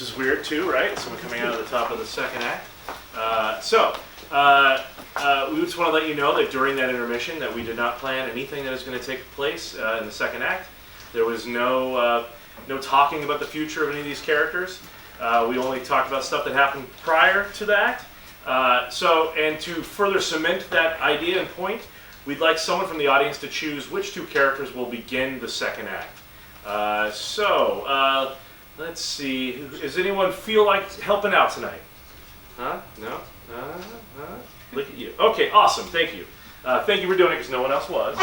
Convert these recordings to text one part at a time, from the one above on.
this is weird too, right? Someone coming out of the top of the second act. We just want to let you know that during that intermission that we did not plan anything that is going to take place in the second act. There was no talking about the future of any of these characters. We only talked about stuff that happened prior to the act. And to further cement that idea and point, we'd like someone from the audience to choose which two characters will begin the second act. Let's see. Does anyone feel like helping out tonight? Huh? No? Look at you. Okay, awesome. Thank you. Thank you for doing it because no one else was.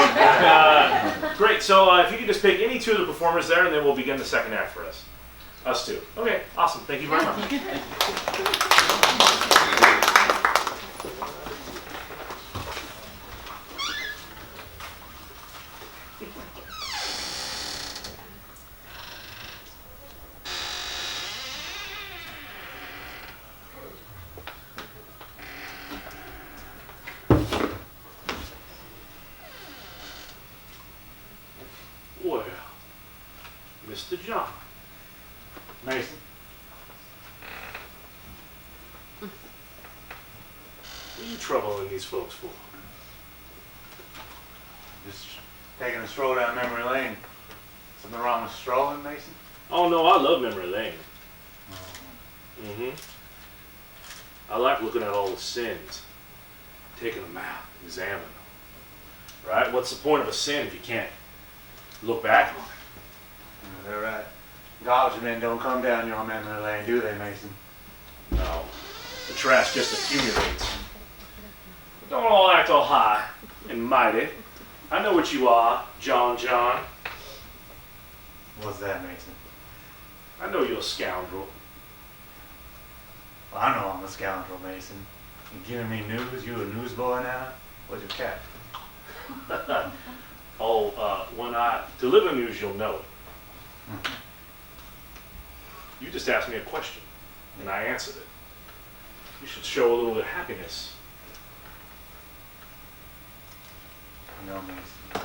Great. So if you could just pick any two of the performers there, and then we'll begin the second act for us. Us two. Okay, awesome. Thank you very much. Well, Mr. John. Mason. What are you troubling these folks for? Just taking a stroll down memory lane. Something wrong with strolling, Mason? Oh no, I love memory lane. I like looking at all the sins, taking them out, examining them. Right? What's the point of a sin if you can't look back on it? They're right. Garbage men don't come down your memory lane, do they, Mason? No, the trash just accumulates. But don't all act all high and mighty. I know what you are, John. What's that, Mason? I know you're a scoundrel. Well, I know I'm a scoundrel, Mason. You giving me news? You a newsboy now? Where's your cat? When I deliver news, you'll know it. You just asked me a question, and I answered it. You should show a little bit of happiness. No, Mason.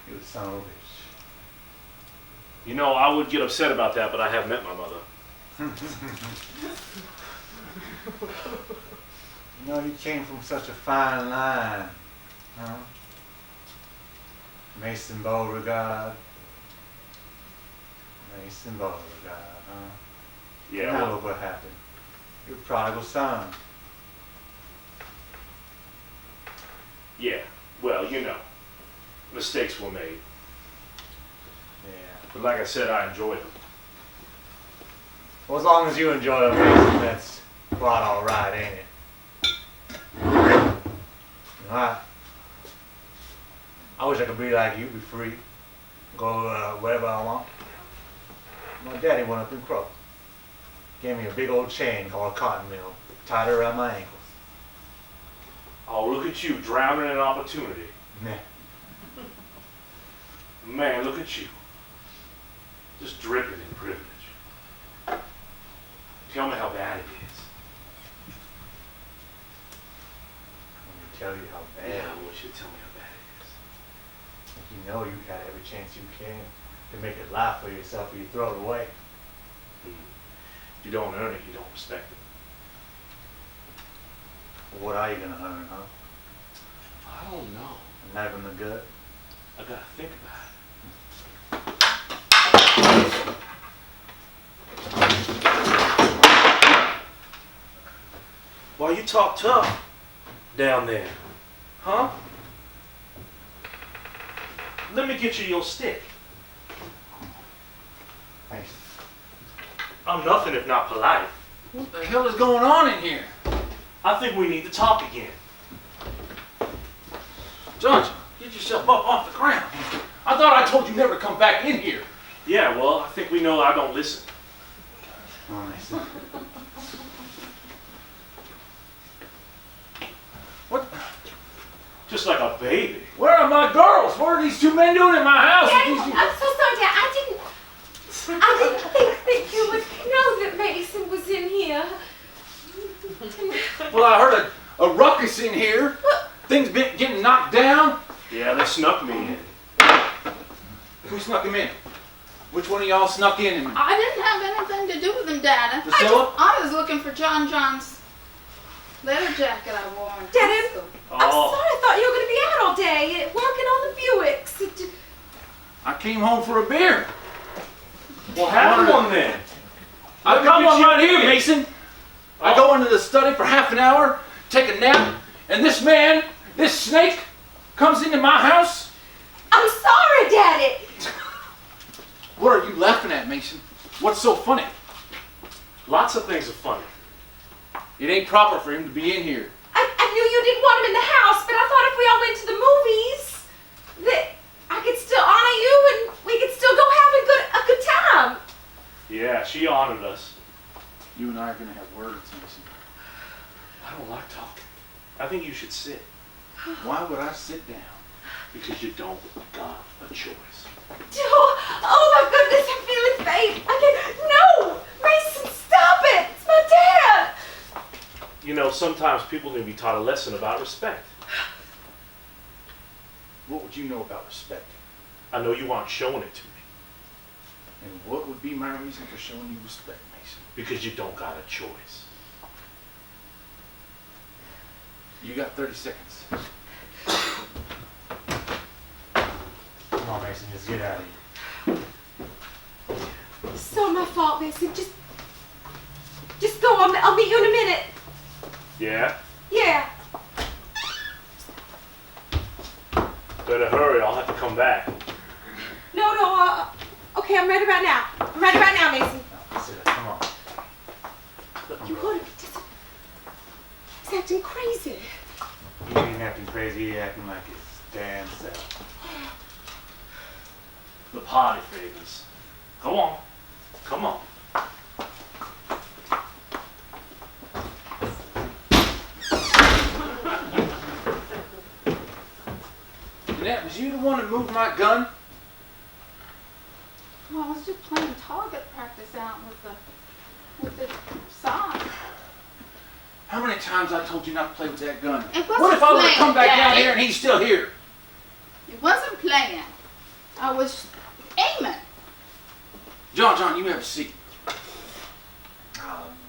You a son of a bitch. You know, I would get upset about that, but I have met my mother. You know, you came from such a fine line, huh? Mason Beauregard. Mason Beauregard, huh? Yeah. Now look what happened. Your prodigal son. Yeah. Well, you know, mistakes were made. Yeah. But like I said, I enjoyed them. Well, as long as you enjoy them, Mason, that's quite all right, ain't it? I wish I could be like you, be free, go wherever I want. My daddy went up in Crow. Gave me a big old chain called a cotton mill, tied it around my ankles. Oh, look at you, drowning in opportunity. Nah. Man, look at you. Just dripping in privilege. Tell me how bad it is. Let me tell you how bad. Yeah, I want you to tell me how bad it is. You know you got every chance you can to make it life for yourself or you throw it away. If you don't earn it, you don't respect it. Well, what are you gonna earn, huh? I don't know. A knife in the gut? I gotta think about it. Why you talk tough down there, huh? Let me get you your stick. Thanks. I'm nothing if not polite. What the hell is going on in here? I think we need to talk again. Johnson, get yourself up off the ground. I thought I told you never to come back in here. Yeah, well, I think we know I don't listen. Oh, Mason. What? Just like a baby. Where are my girls? What are these two men doing in my house? Dad, I'm so sorry, Dad. I didn't think that you would know that Mason was in here. Well, I heard a ruckus in here. Things been getting knocked down. Yeah, they snuck me in. Who snuck him in? Which one of y'all snuck in? I don't know. have anything to do with him, Dad. Priscilla? I was looking for John's leather jacket I wore in Dad, high school. I'm sorry, I thought you were going to be out all day working on the Buicks. I came home for a beer. Well, have one then. I've got one right here, Mason. I go into the study for half an hour, take a nap, and this man, this snake, comes into my house. I'm sorry, Daddy. What are you laughing at, Mason? What's so funny? Lots of things are funny. It ain't proper for him to be in here. I knew you didn't want him in the house, but I thought if we all went to the movies, that I could still honor you and we could still go have a good time. Yeah, she honored us. You and I are gonna have words, Mason. I don't like talking. I think you should sit. Why would I sit down? Because you don't got a choice. Oh my goodness, I'm feeling faint. No! Mason, stop it! It's my dad! You know, sometimes people need to be taught a lesson about respect. What would you know about respect? I know you aren't showing it to me. And what would be my reason for showing you respect, Mason? Because you don't got a choice. You got 30 seconds. Come on, Mason, just get out of here. It's all my fault, Mason. Just go. I'll meet you in a minute. Yeah? Yeah. Better hurry, I'll have to come back. No, okay, I'm ready right now. I'm ready right now, Mason. Sit down, come on. You would have he's acting crazy. He ain't acting crazy, he acting like his damn self. The party favors. Go on. Come on. Jeanette, was you the one that moved my gun? Well, I was just playing target practice out with the side. How many times I told you not to play with that gun? It wasn't What if I would have playing, come back down Daddy. here and he's still here? It wasn't playing. I was aiming. John, you have a seat.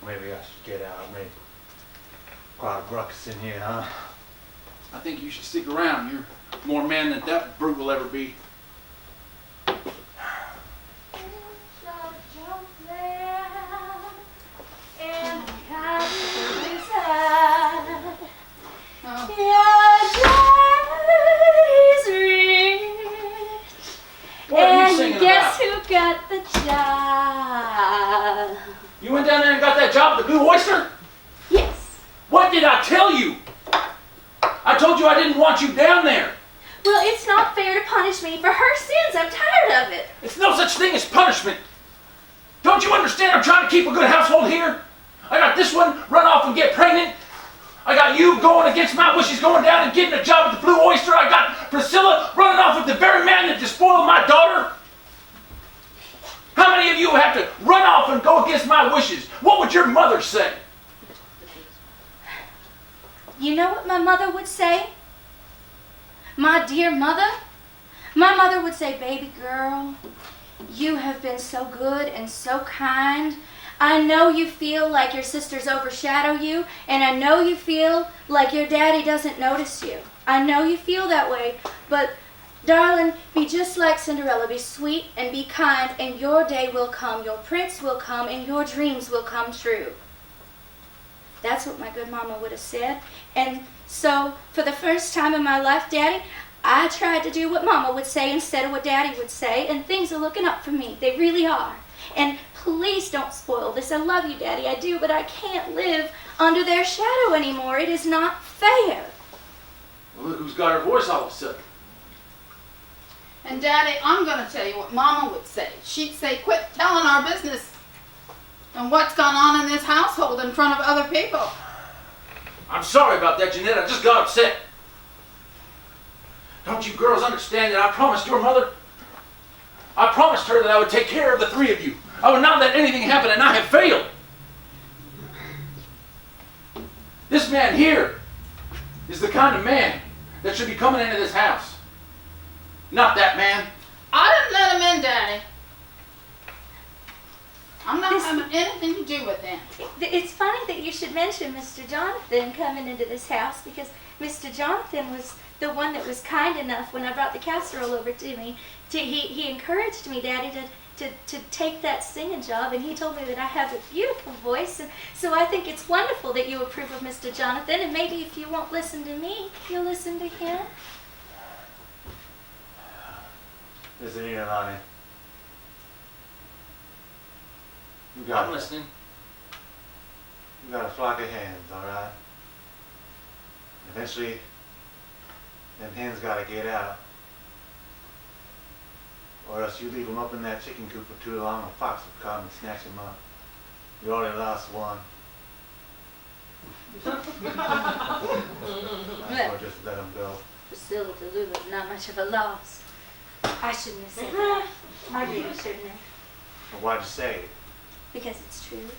Maybe I should get out. Maybe quite a ruckus in here, huh? I think you should stick around. You're more man than that brute will ever be. What are you singing Guess about? who got the job? You went down there and got that job at the Blue Oyster? Yes. What did I tell you? I told you I didn't want you down there. Well, it's not fair to punish me for her sins. I'm tired of it. It's no such thing as punishment. Don't you understand I'm trying to keep a good household here? I got this one run off and get pregnant. I got you going against my wishes, going down and getting a job at the Blue Oyster. I got Priscilla running off with the very man that just spoiled my daughter. How many of you have to run off and go against my wishes? What would your mother say? You know what my mother would say? My dear mother? My mother would say, baby girl, you have been so good and so kind. I know you feel like your sisters overshadow you, and I know you feel like your daddy doesn't notice you. I know you feel that way, but darling, be just like Cinderella. Be sweet and be kind, and your day will come, your prince will come, and your dreams will come true. That's what my good mama would have said. And so, for the first time in my life, Daddy, I tried to do what Mama would say instead of what Daddy would say, and things are looking up for me. They really are. And please don't spoil this. I love you, Daddy, I do, but I can't live under their shadow anymore. It is not fair. Well, look who's got her voice all of a sudden. And Daddy, I'm going to tell you what Mama would say. She'd say, quit telling our business and what's gone on in this household in front of other people. I'm sorry about that, Jeanette. I just got upset. Don't you girls understand that I promised your mother? I promised her that I would take care of the three of you. I would not let anything happen, and I have failed. This man here is the kind of man that should be coming into this house. Not that man. I didn't let him in, Daddy. I'm not This- having anything to do with them. It's funny that you should mention Mr. Jonathan coming into this house, because Mr. Jonathan was the one that was kind enough when I brought the casserole over to me. He encouraged me, Daddy, to take that singing job, and he told me that I have a beautiful voice, and so I think it's wonderful that you approve of Mr. Jonathan, and maybe if you won't listen to me, you'll listen to him. Listen here, Lonnie. You got I'm it. listening. You got a flock of hens, all right? Eventually, them hens gotta get out. Or else you leave them up in that chicken coop for too long, a fox will come and snatch them up. You already lost one. Might as well just let them go. Priscilla DeLuca, not much of a loss. I shouldn't have said that. I really shouldn't have, Well, why'd you say it? because it's true. You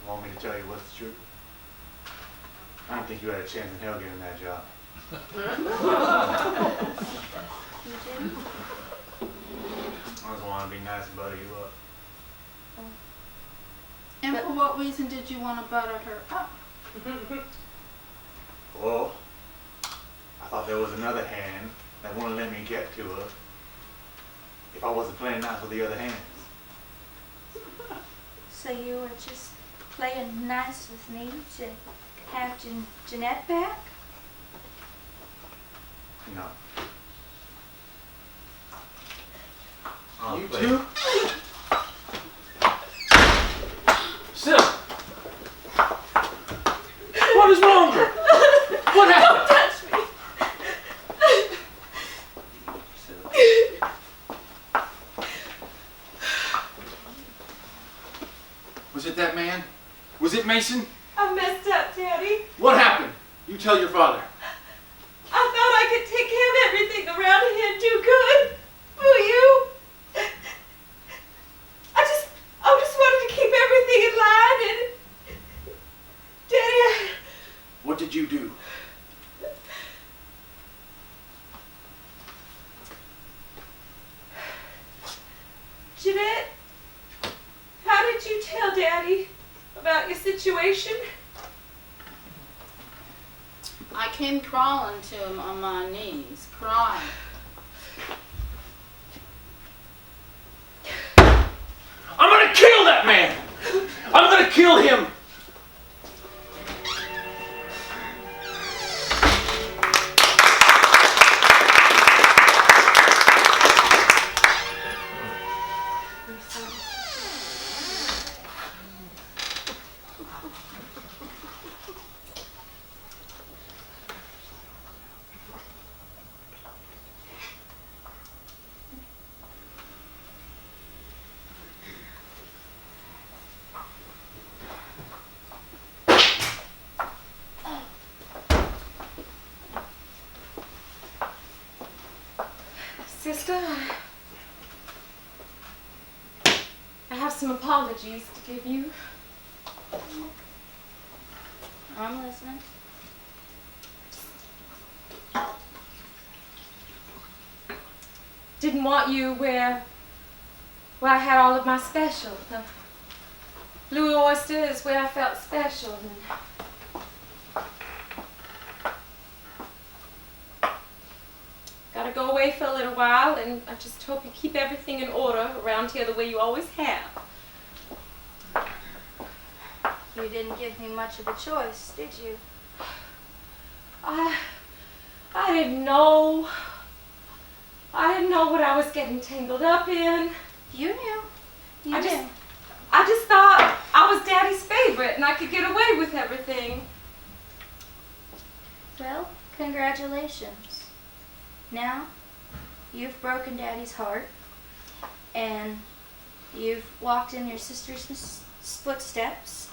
want me to tell you what's the truth? I don't think you had a chance in hell getting that job. You do? I just want to be nice and butter you up. And for what reason did you want to butter her up? Well, I thought there was another hand that wouldn't let me get to her if I wasn't playing nice with the other hands. So you were just playing nice with me to have Jeanette back? No. I'll You play. too? Sil! What is wrong with her? What happened? Touch me. Was it that man? Was it Mason? I messed up, Daddy. What happened? You tell your father. I thought I could take care of everything around here and do good. Will you? I just wanted to keep everything in line, and Daddy, What did you do? Jeanette, how did you tell Daddy about your situation? I came crawling to him on my knees, crying. I'm gonna kill that man! I'm gonna kill him! Sister, I have some apologies to give you. I'm listening. Didn't want you where I had all of my special. The Louis Oyster is where I felt special. Gotta go away for a little while, and I just hope you keep everything in order around here the way you always have. You didn't give me much of a choice, did you? I didn't know. I didn't know what I was getting tangled up in. You knew. You I knew. just thought I was Daddy's favorite and I could get away with everything. Well, congratulations. Now, you've broken Daddy's heart, and you've walked in your sister's footsteps,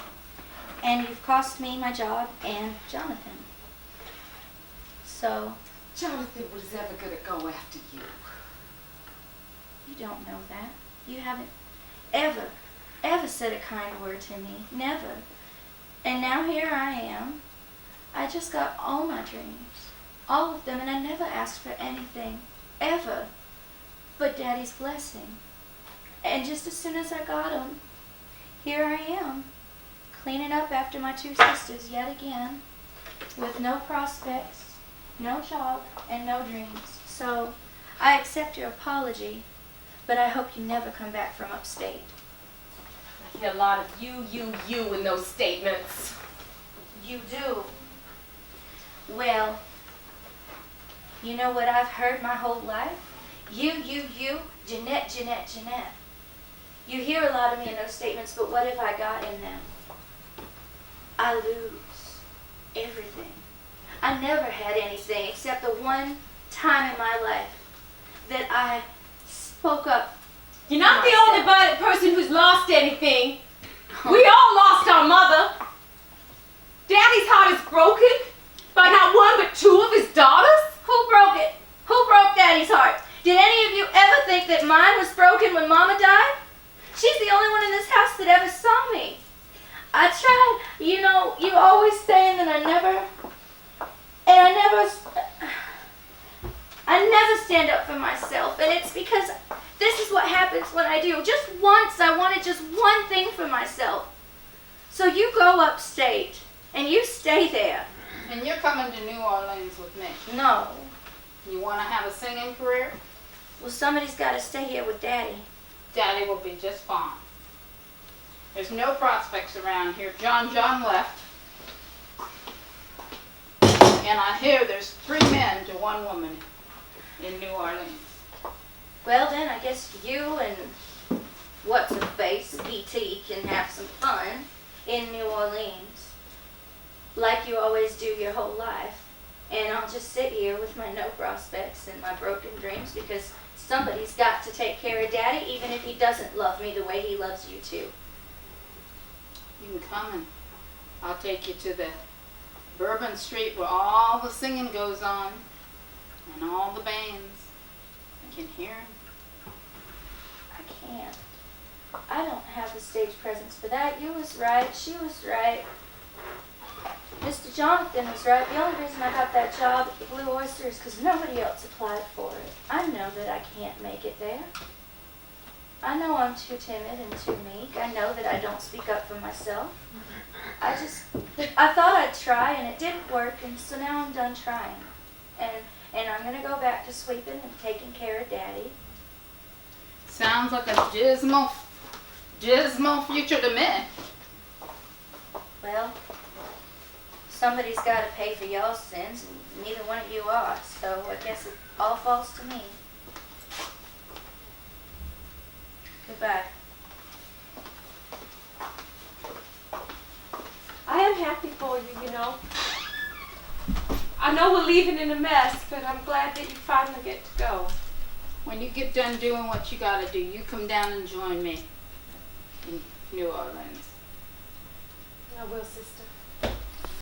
and you've cost me my job and Jonathan. So, Jonathan was ever gonna go after you. you don't know that. You haven't ever said a kind word to me. Never. And now here I am. I just got all my dreams. All of them, and I never asked for anything. Ever. but Daddy's blessing. And just as soon as I got him, here I am, cleaning up after my two sisters yet again, with no prospects, no job, and no dreams. So I accept your apology, but I hope you never come back from upstate. I hear a lot of you in those statements. You do. Well, you know what I've heard my whole life? You, Jeanette, Jeanette, Jeanette. You hear a lot of me in those statements, but what have I got in them? I lose everything. I never had anything except the one time in my life that I spoke up. You're not the myself. only person who's lost anything. We all lost our mother. Daddy's heart is broken by not one but two of his daughters. Who broke it? Who broke Daddy's heart? Did any of you ever think that mine was broken when Mama died? She's the only one in this house that ever saw me. I tried, you know, you always saying that I never stand up for myself, and it's because this is what happens when I do. Just once, I wanted just one thing for myself. So you go upstate, and you stay there. And you're coming to New Orleans with me. No. You want to have a singing career? Well, somebody's got to stay here with Daddy. Daddy will be just fine. There's no prospects around here. John left. And I hear there's 3 men to 1 woman in New Orleans. Well, then, I guess you and what's-her-face, E.T., can have some fun in New Orleans, like you always do your whole life. And I'll just sit here with my no prospects and my broken dreams, because somebody's got to take care of Daddy, even if he doesn't love me the way he loves you too. You can come and I'll take you to the Bourbon Street where all the singing goes on and all the bands. I can hear 'em. I can't. I don't have the stage presence for that. You was right. She was right. Mr. Jonathan was right. The only reason I got that job at the Blue Oyster is because nobody else applied for it. I know that I can't make it there. I know I'm too timid and too meek. I know that I don't speak up for myself. I thought I'd try, and it didn't work, and so now I'm done trying. And I'm going to go back to sweeping and taking care of Daddy. Sounds like a dismal future to me. Well, somebody's got to pay for y'all's sins, and neither one of you are, so I guess it all falls to me. Goodbye. I am happy for you, you know. I know we're leaving in a mess, but I'm glad that you finally get to go. When you get done doing what you gotta do, you come down and join me in New Orleans. I will, sister.